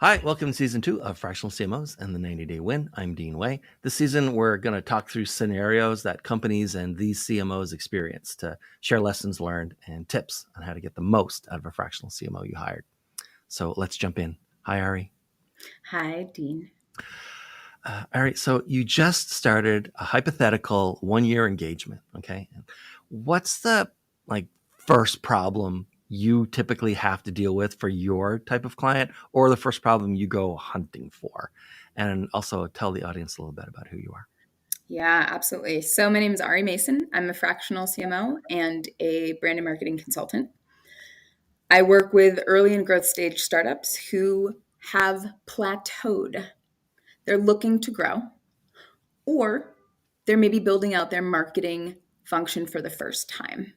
Hi, welcome to season 2 of Fractional CMOs and the 90-Day Win. I'm Dean Way. This season, we're going to talk through scenarios that companies and these CMOs experience to share lessons learned and tips on how to get the most out of a fractional CMO you hired. So let's jump in. Hi, Ari. Hi, Dean. Ari, so you just started a hypothetical 1-year engagement, okay? What's the first problem you typically have to deal with for your type of client, or the first problem you go hunting for? And also tell the audience a little bit about who you are. Yeah, absolutely. So my name is Ari Mason. I'm a fractional CMO and a brand and marketing consultant. I work with early and growth stage startups who have plateaued. They're looking to grow, or they're maybe building out their marketing function for the first time.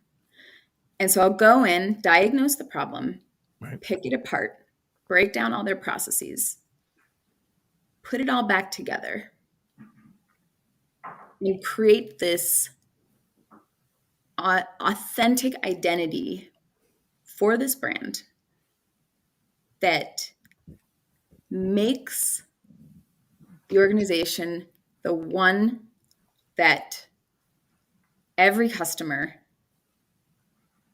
And so I'll go in, diagnose the problem, Right. pick it apart, break down all their processes, put it all back together, and create this authentic identity for this brand that makes the organization the one that every customer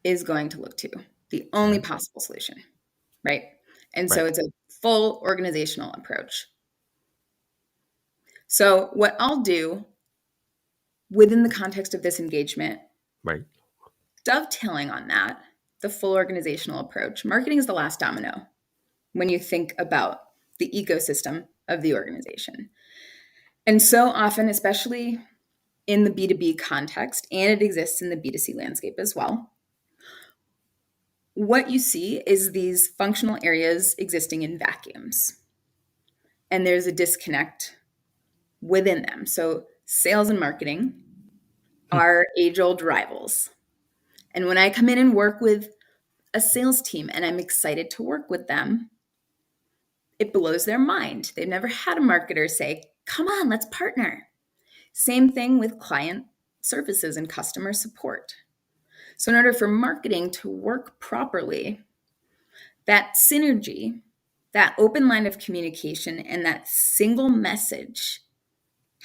is going to look to, the only possible solution, right? And so Right. it's a full organizational approach. So what I'll do within the context of this engagement, Right. dovetailing on that, the full organizational approach, marketing is the last domino when you think about the ecosystem of the organization. And so often, especially in the B2B context, and it exists in the B2C landscape as well, what you see is these functional areas existing in vacuums. And there's a disconnect within them. So sales and marketing are age-old rivals. And when I come in and work with a sales team and I'm excited to work with them, it blows their mind. They've never had a marketer say, "Come on, let's partner." Same thing with client services and customer support. So in order for marketing to work properly, that synergy, that open line of communication, and that single message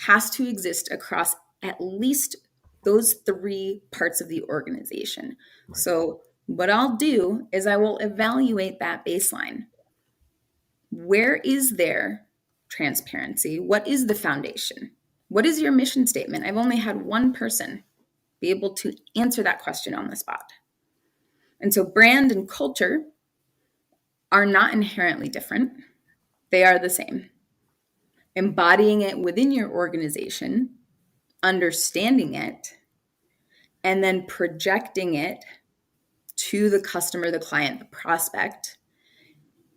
has to exist across at least those 3 parts of the organization. Right. So what I'll do is I will evaluate that baseline. Where is there transparency? What is the foundation? What is your mission statement? I've only had one person be able to answer that question on the spot. And so brand and culture are not inherently different. They are the same. Embodying it within your organization, understanding it, and then projecting it to the customer, the client, the prospect,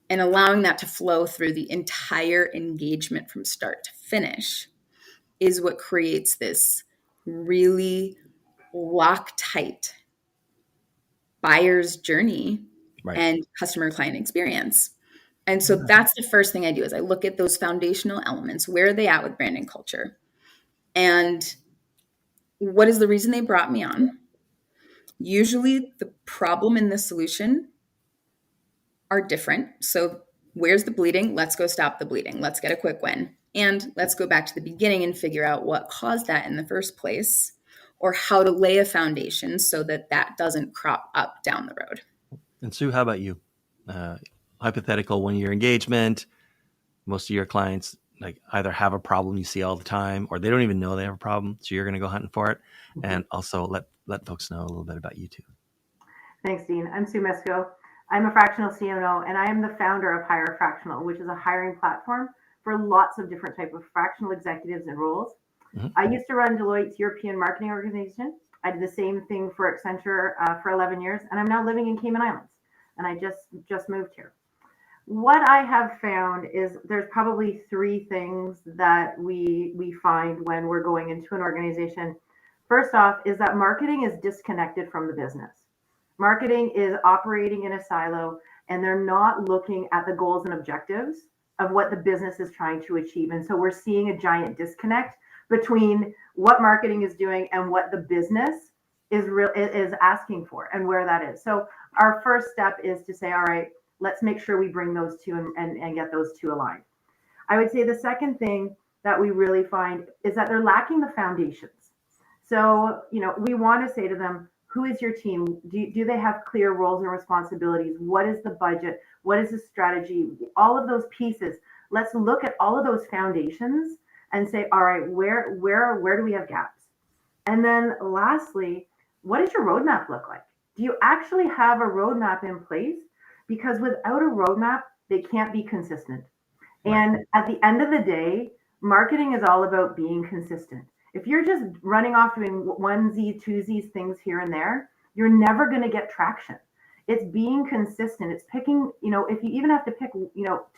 and allowing that to flow through the entire engagement from start to finish is what creates this really Loctite buyer's journey Right. and customer client experience. And so that's the first thing I do is I look at those foundational elements. Where are they at with brand and culture? And what is the reason they brought me on? Usually the problem and the solution are different. So where's the bleeding? Let's go stop the bleeding. Let's get a quick win. And let's go back to the beginning and figure out what caused that in the first place, or how to lay a foundation so that that doesn't crop up down the road. And Sue, how about you? Hypothetical 1-year engagement. Most of your clients either have a problem you see all the time, or they don't even know they have a problem. So you're going to go hunting for it. And also let folks know a little bit about you too. Thanks, Dean. I'm Sue Mysko. I'm a fractional CMO, and I am the founder of Hire Fractional, which is a hiring platform for lots of different types of fractional executives and roles. Mm-hmm. I used to run Deloitte's European marketing organization. I did the same thing for Accenture for 11 years, and I'm now living in Cayman Islands, and I just moved here. What I have found is there's probably 3 things that we find when we're going into an organization. First off is that marketing is disconnected from the business. Marketing is operating in a silo, and they're not looking at the goals and objectives of what the business is trying to achieve. And so we're seeing a giant disconnect between what marketing is doing and what the business is asking for and where that is. So our first step is to say, all right, Let's make sure we bring those two and get those two aligned. I would say the second thing that we really find is that they're lacking the foundations. So, we want to say to them, who is your team? Do they have clear roles and responsibilities? What is the budget? What is the strategy? All of those pieces. Let's look at all of those foundations and say, all right, where do we have gaps? And then lastly, what does your roadmap look like? Do you actually have a roadmap in place? Because without a roadmap, they can't be consistent. Right. And at the end of the day, marketing is all about being consistent. If you're just running off doing onesie, twosies things here and there, you're never going to get traction. It's being consistent. It's picking, if you even have to pick, 2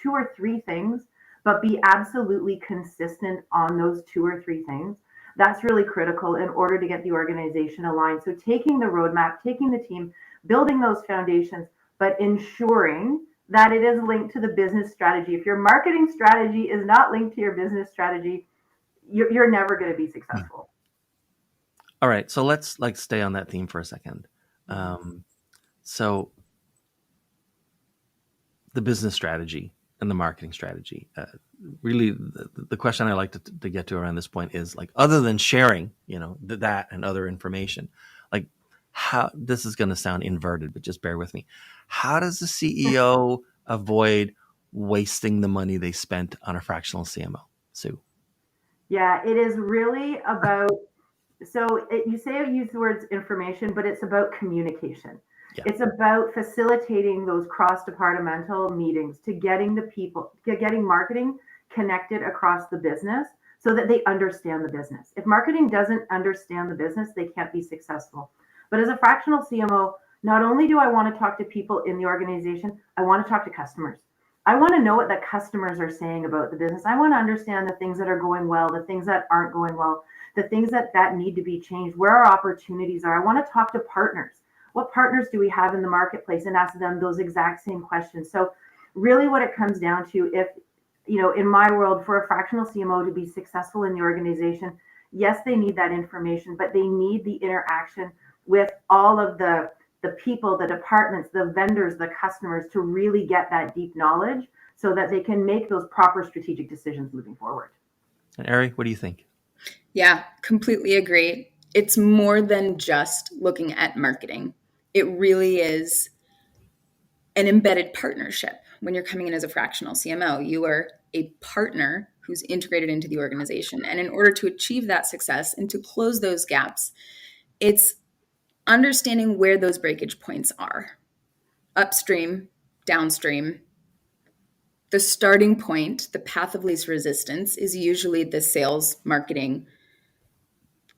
or 3 things, but be absolutely consistent on those 2 or 3 things. That's really critical in order to get the organization aligned. So taking the roadmap, taking the team, building those foundations, but ensuring that it is linked to the business strategy. If your marketing strategy is not linked to your business strategy, you're never going to be successful. All right, so let's stay on that theme for a second. So the business strategy and the marketing strategy. Really, the question I like to get to around this point is other than sharing, that and other information, how this is going to sound inverted, but just bear with me. How does the CEO avoid wasting the money they spent on a fractional CMO, Sue? Yeah, it is really about. So you say I use the words information, but it's about communication. Yeah. It's about facilitating those cross-departmental meetings to getting getting marketing connected across the business so that they understand the business. If marketing doesn't understand the business, they can't be successful. But as a fractional CMO, not only do I want to talk to people in the organization, I want to talk to customers. I want to know what the customers are saying about the business. I want to understand the things that are going well, the things that aren't going well, the things that need to be changed, where our opportunities are. I want to talk to partners. What partners do we have in the marketplace, and ask them those exact same questions. So really what it comes down to, if, in my world, for a fractional CMO to be successful in the organization, yes, they need that information, but they need the interaction with all of the people, the departments, the vendors, the customers, to really get that deep knowledge so that they can make those proper strategic decisions moving forward. And Ari, what do you think? Yeah, completely agree. It's more than just looking at marketing. It really is an embedded partnership. When you're coming in as a fractional CMO, you are a partner who's integrated into the organization. And in order to achieve that success and to close those gaps, it's understanding where those breakage points are. Upstream, downstream. The starting point, the path of least resistance, is usually the sales, marketing,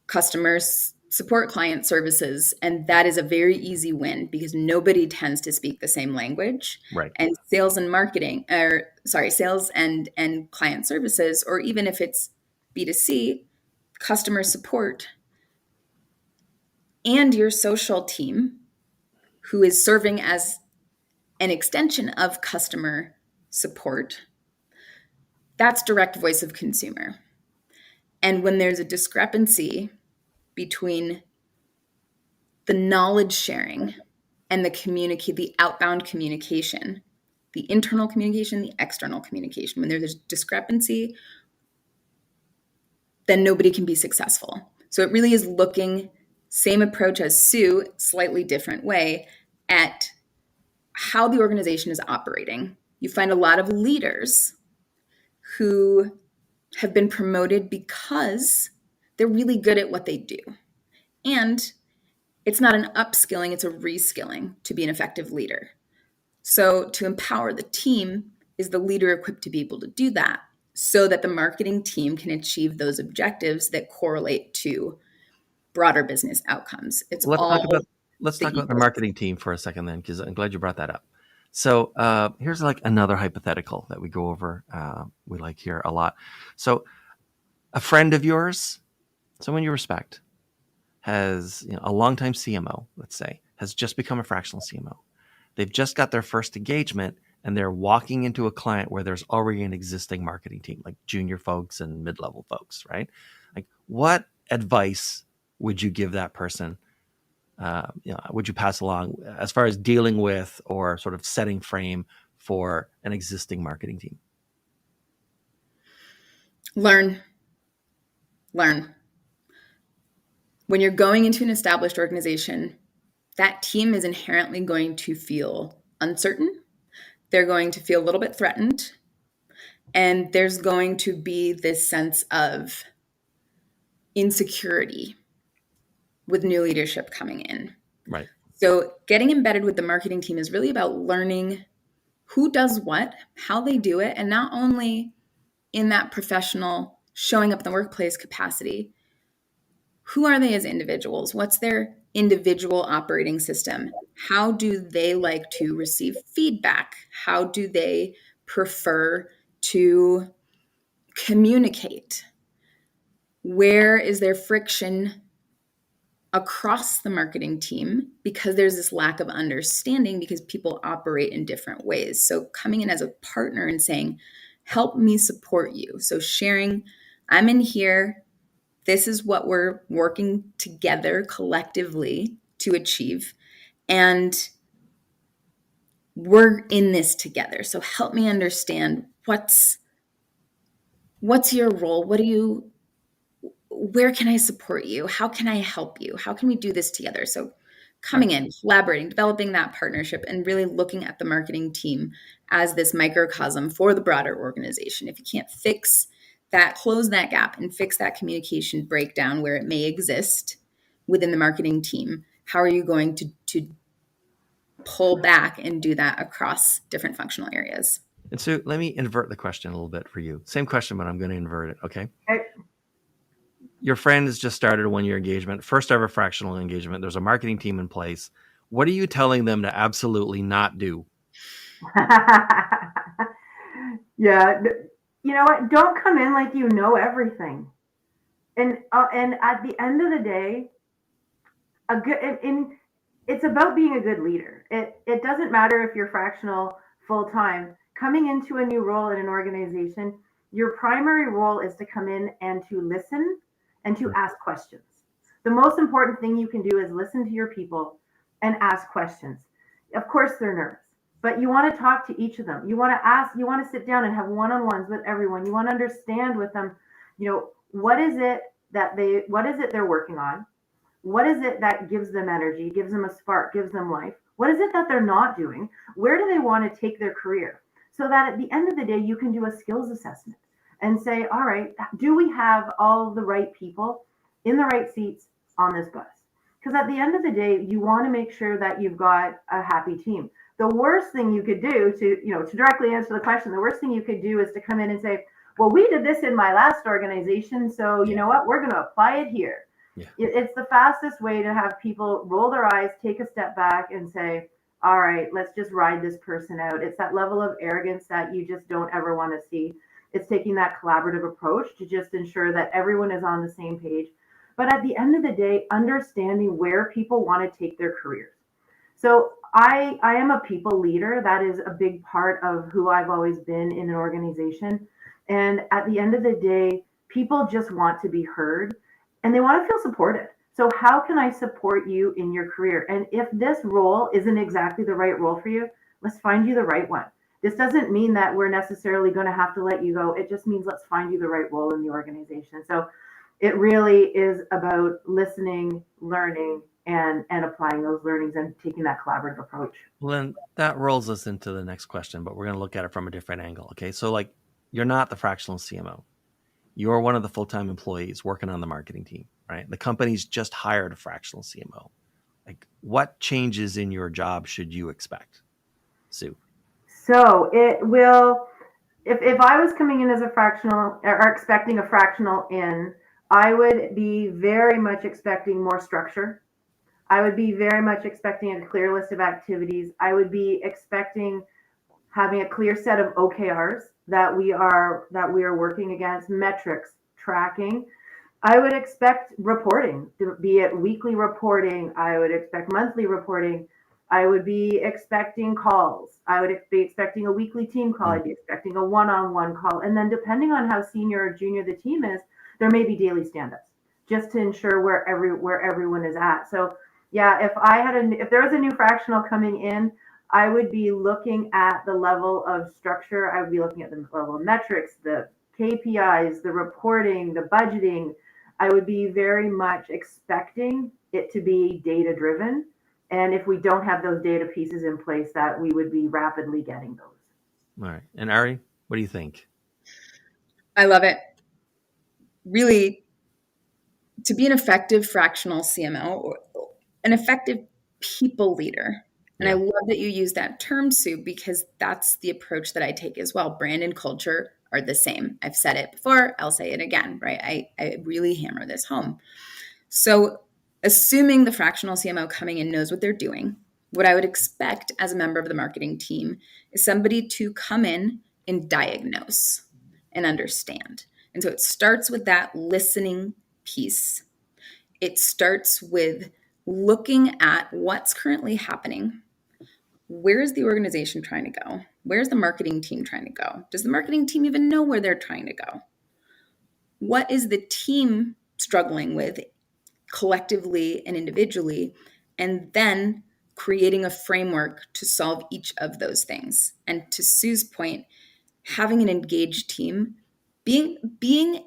customers, support, client services. And that is a very easy win because nobody tends to speak the same language. Right. And sales and marketing, sales and client services, or even if it's B2C, customer support, and your social team, who is serving as an extension of customer support, that's direct voice of consumer. And when there's a discrepancy between the knowledge sharing and the outbound communication, the internal communication, the external communication, when there's a discrepancy, then nobody can be successful. So it really is looking, same approach as Sue, slightly different way, at how the organization is operating. You find a lot of leaders who have been promoted because they're really good at what they do. And it's not an upskilling, it's a reskilling to be an effective leader. So to empower the team, is the leader equipped to be able to do that so that the marketing team can achieve those objectives that correlate to broader business outcomes? It's Let's talk about ecosystem. the marketing team for a second then, because I'm glad you brought that up. So here's another hypothetical that we go over. We like here a lot. So a friend of yours, someone you respect, has a longtime CMO, let's say, has just become a fractional CMO. They've just got their first engagement, and they're walking into a client where there's already an existing marketing team, like junior folks and mid-level folks, right? What advice would you give that person would you pass along as far as dealing with or sort of setting frame for an existing marketing team? Learn. When you're going into an established organization, that team is inherently going to feel uncertain. They're going to feel a little bit threatened. And there's going to be this sense of insecurity with new leadership coming in. Right. So getting embedded with the marketing team is really about learning who does what, how they do it, and not only in that professional showing up in the workplace capacity, who are they as individuals? What's their individual operating system? How do they like to receive feedback? How do they prefer to communicate? Where is there friction across the marketing team because there's this lack of understanding because people operate in different ways? So coming in as a partner and saying, help me support you. So sharing, I'm in here. This is what we're working together collectively to achieve. And we're in this together. So help me understand what's your role? Where can I support you? How can I help you? How can we do this together? So coming in, collaborating, developing that partnership, and really looking at the marketing team as this microcosm for the broader organization. If you can't fix that, close that gap and fix that communication breakdown where it may exist within the marketing team, how are you going to pull back and do that across different functional areas? And so let me invert the question a little bit for you. Same question, but I'm going to invert it. Okay. Okay. Your friend has just started a 1-year engagement, first ever fractional engagement. There's a marketing team in place. What are you telling them to absolutely not do? Yeah, you know what? Don't come in like you know everything. And at the end of the day, a good in it's about being a good leader. It doesn't matter if you're fractional full time. Coming into a new role in an organization, your primary role is to come in and to listen and to ask questions. The most important thing you can do is listen to your people and ask questions. Of course, they're nervous, but you want to talk to each of them. You want to ask, you want to sit down and have one-on-ones with everyone. You want to understand with them, what is it what is it they're working on? What is it that gives them energy, gives them a spark, gives them life? What is it that they're not doing? Where do they want to take their career? So that at the end of the day, you can do a skills assessment and say, all right, do we have all the right people in the right seats on this bus? Because at the end of the day, you want to make sure that you've got a happy team. The worst thing you could do to directly answer the question, the worst thing you could do is to come in and say, well, we did this in my last organization, so you know what, we're going to apply it here. Yeah. It's the fastest way to have people roll their eyes, take a step back and say, all right, let's just ride this person out. It's that level of arrogance that you just don't ever want to see. It's taking that collaborative approach to just ensure that everyone is on the same page. But at the end of the day, understanding where people want to take their careers. So I am a people leader. That is a big part of who I've always been in an organization. And at the end of the day, people just want to be heard and they want to feel supported. So how can I support you in your career? And if this role isn't exactly the right role for you, let's find you the right one. This doesn't mean that we're necessarily going to have to let you go. It just means let's find you the right role in the organization. So it really is about listening, learning, and applying those learnings and taking that collaborative approach. Well, then that rolls us into the next question, but we're going to look at it from a different angle. Okay. So you're not the fractional CMO. You're one of the full-time employees working on the marketing team, right? The company's just hired a fractional CMO. What changes in your job should you expect, Sue? So it will, if I was coming in as a fractional or expecting a fractional in, I would be very much expecting more structure. I would be very much expecting a clear list of activities. I would be expecting having a clear set of OKRs that we are working against, metrics, tracking. I would expect reporting, be it weekly reporting. I would expect monthly reporting. I would be expecting calls. I would be expecting a weekly team call. I'd be expecting a one-on-one call. And then depending on how senior or junior the team is, there may be daily stand-ups just to ensure where everyone is at. So, Yeah, if there was a new fractional coming in, I would be looking at the level of structure. I would be looking at the level of metrics, the KPIs, the reporting, the budgeting. I would be very much expecting it to be data driven. And if we don't have those data pieces in place, that we would be rapidly getting those. All right. And Ari, what do you think? I love it. Really, to be an effective fractional CMO or an effective people leader. And I Yeah. love that you use that term, Sue, because that's the approach that I take as well. Brand and culture are the same. I've said it before, I'll say it again, right? I really hammer this home. So, assuming the fractional CMO coming in knows what they're doing, what I would expect as a member of the marketing team is somebody to come in and diagnose and understand. And so it starts with that listening piece. It starts with looking at what's currently happening. Where is the organization trying to go? Where's the marketing team trying to go? Does the marketing team even know where they're trying to go? What is the team struggling with collectively and individually? And then creating a framework to solve each of those things. And to Sue's point, having an engaged team, being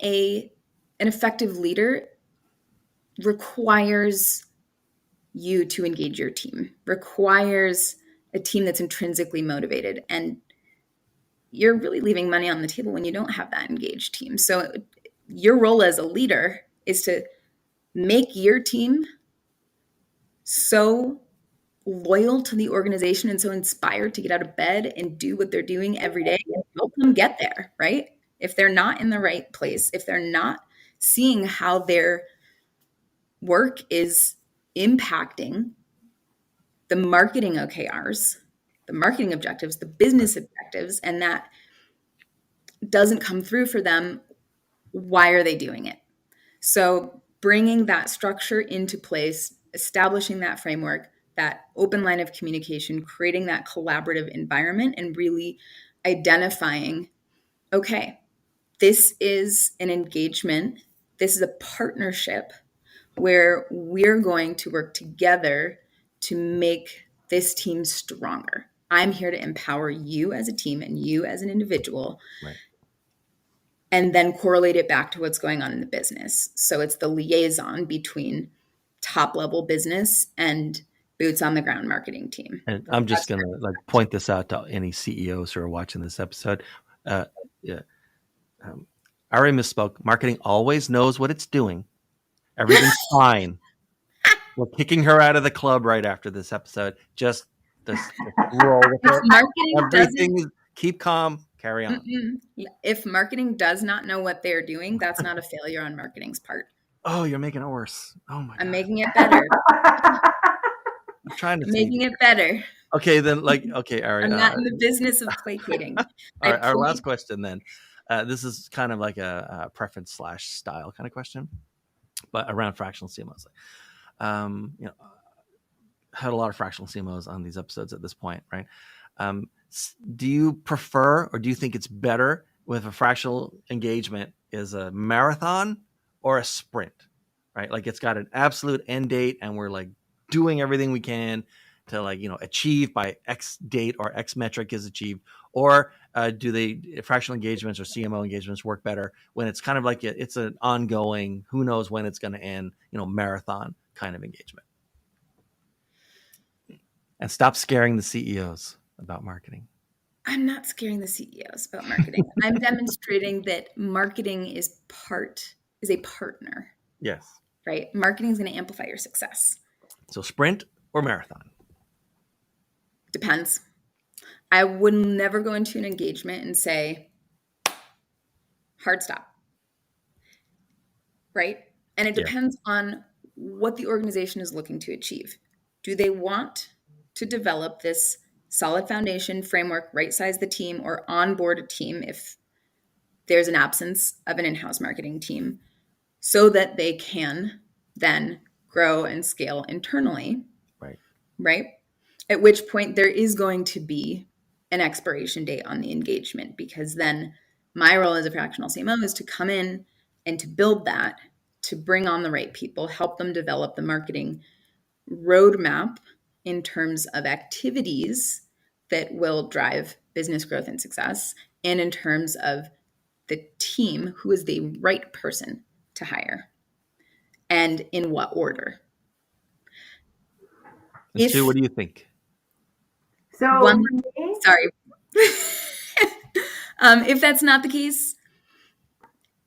an effective leader requires you to engage your team, requires a team that's intrinsically motivated. And you're really leaving money on the table when you don't have that engaged team. So your role as a leader is to make your team so loyal to the organization and so inspired to get out of bed and do what they're doing every day and help them get there, right? If they're not in the right place, if they're not seeing how their work is impacting the marketing OKRs, the marketing objectives, the business objectives, and that doesn't come through for them, why are they doing it? So bringing that structure into place, establishing that framework, that open line of communication, creating that collaborative environment, and really identifying, okay, this is an engagement, this is a partnership where we're going to work together to make this team stronger. I'm here to empower you as a team and you as an individual, Right. and then correlate it back to what's going on in the business. So it's the liaison between top level business and boots on the ground marketing team. And I'm just going to point this out to any CEOs who are watching this episode. Yeah. Ari misspoke. Marketing always knows what it's doing. Everything's fine. We're kicking her out of the club right after this episode. Just roll with If it. marketing Everything keep calm. Carry on. if marketing does not know what they're doing, that's not a failure on marketing's part. Oh, you're making it worse. Oh my God. I'm making it better. I'm trying to making it better. Okay, then okay, Ari. I'm not in the business of placating. Our last question then. This is kind of like a preference / style kind of question, but around fractional CMOs. Had a lot of fractional CMOs on these episodes at this point, right? Do you prefer, or do you think it's better with a fractional engagement is a marathon or a sprint, right? Like it's got an absolute end date and we're like doing everything we can to achieve by X date or X metric is achieved, or do fractional engagements or CMO engagements work better when it's kind of like it's an ongoing, who knows when it's going to end, marathon kind of engagement? And stop scaring the CEOs about marketing. I'm not scaring the CEOs about marketing. I'm demonstrating that marketing is a partner. Yes. Right? Marketing is going to amplify your success. So sprint or marathon? Depends. I would never go into an engagement and say, hard stop. Right? And it depends on what the organization is looking to achieve. Do they want to develop this solid foundation framework, right size the team, or onboard a team if there's an absence of an in-house marketing team, so that they can then grow and scale internally? Right? At which point there is going to be an expiration date on the engagement, because then my role as a fractional CMO is to come in and to build that, to bring on the right people, help them develop the marketing roadmap in terms of activities that will drive business growth and success, and in terms of the team, who is the right person to hire and in what order. And Sue, If what do you think? So one, for me, sorry, if that's not the case,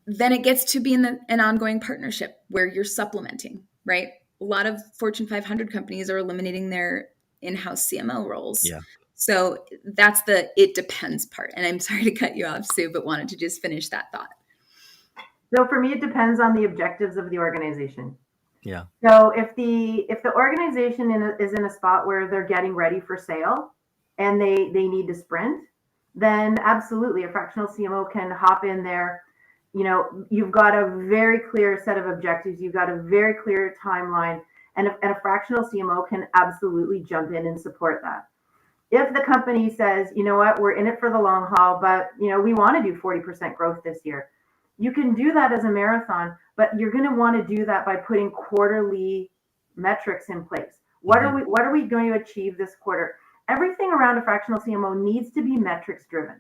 then it gets to be an ongoing partnership where you're supplementing, right? A lot of Fortune 500 companies are eliminating their in-house CMO roles. Yeah. So that's the it depends part. And I'm sorry to cut you off, Sue, but wanted to just finish that thought. so for me, it depends on the objectives of the organization. Yeah. So if the organization is in a spot where they're getting ready for sale and they need to sprint, then absolutely a fractional CMO can hop in there. You know, you've got a very clear set of objectives, you've got a very clear timeline, and a fractional CMO can absolutely jump in and support that. If the company says, you know what, we're in it for the long haul, but you know, we want to do 40% growth this year, you can do that as a marathon, but you're going to want to do that by putting quarterly metrics in place. What are we going to achieve this quarter? Everything around a fractional CMO needs to be metrics driven.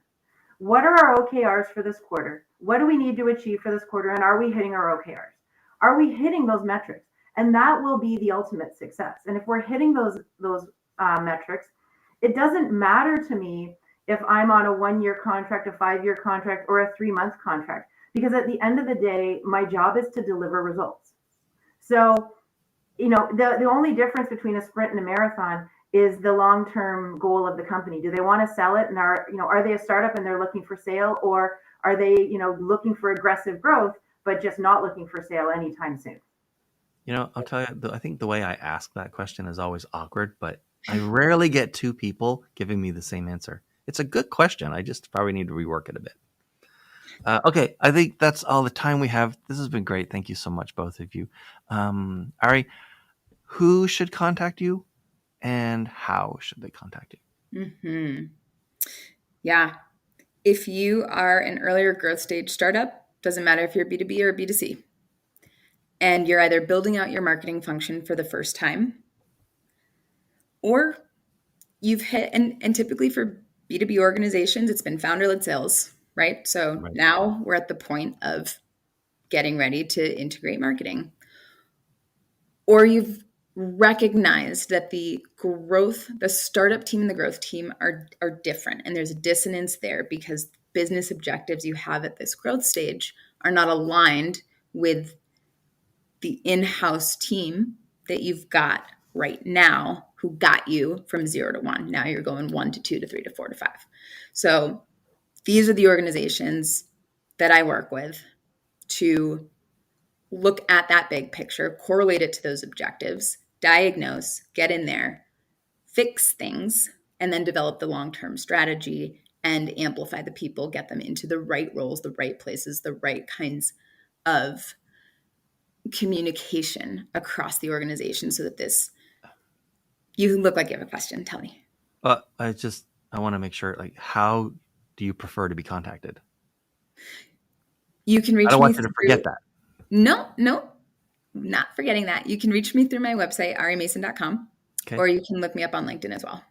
What are our OKRs for this quarter? What do we need to achieve for this quarter? And are we hitting our OKRs? Are we hitting those metrics? And that will be the ultimate success. And if we're hitting those metrics, it doesn't matter to me if I'm on a 1-year contract, a 5-year contract, or a 3-month contract, because at the end of the day, my job is to deliver results. So, you know, the only difference between a sprint and a marathon is the long-term goal of the company. Do they want to sell it, and are they a startup and they're looking for sale, or are they, looking for aggressive growth but just not looking for sale anytime soon? I'll tell you, I think the way I ask that question is always awkward, but I rarely get two people giving me the same answer. It's a good question. I just probably need to rework it a bit. Okay, I think that's all the time we have. This has been great. Thank you so much, both of you. Ari, who should contact you and how should they contact you? Mm-hmm. Yeah. If you are an earlier growth stage startup, doesn't matter if you're B2B or B2C, and you're either building out your marketing function for the first time, or you've hit, and typically for B2B organizations, it's been founder-led sales, right? So Right. now we're at the point of getting ready to integrate marketing. Or you've recognized that the startup team and the growth team are different, and there's a dissonance there because business objectives you have at this growth stage are not aligned with the in-house team that you've got right now, who got you from 0 to 1. Now you're going 1 to 2 to 3 to 4 to 5. So these are the organizations that I work with to look at that big picture, correlate it to those objectives, diagnose, get in there, fix things, and then develop the long-term strategy and amplify the people, get them into the right roles, the right places, the right kinds of communication across the organization so that you look like you have a question. Tell me. I want to make sure, how do you prefer to be contacted? You can reach I don't me want you to forget that. No, not forgetting that. You can reach me through my website, arimason.com, Okay. or you can look me up on LinkedIn as well.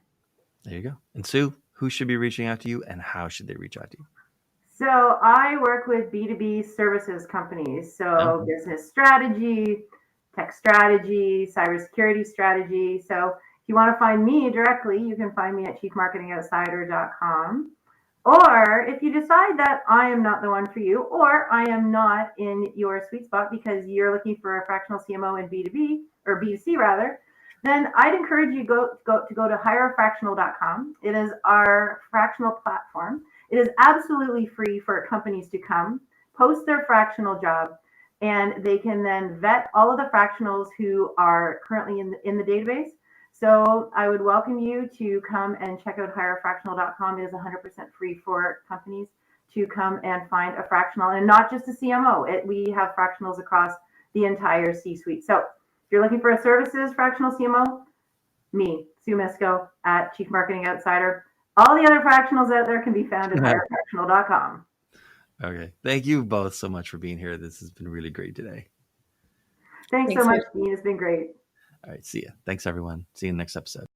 There you go. And Sue, who should be reaching out to you and how should they reach out to you? So I work with B2B services companies. So business strategy, tech strategy, cybersecurity strategy. So if you want to find me directly, you can find me at chiefmarketingoutsider.com. Or if you decide that I am not the one for you, or I am not in your sweet spot because you're looking for a fractional CMO in B2B or B2C rather, then I'd encourage you to go to hirefractional.com. It is our fractional platform. It is absolutely free for companies to come, post their fractional job, and they can then vet all of the fractionals who are currently in the database. So I would welcome you to come and check out hirefractional.com. It is 100% free for companies to come and find a fractional, and not just a CMO. We have fractionals across the entire C-suite. So if you're looking for a services fractional CMO, me, Sue Mysko at Chief Marketing Outsider. All the other fractionals out there can be found at hirefractional.com. Okay. Thank you both so much for being here. This has been really great today. Thanks so much, Dean. It's been great. All right. See ya. Thanks, everyone. See you in the next episode.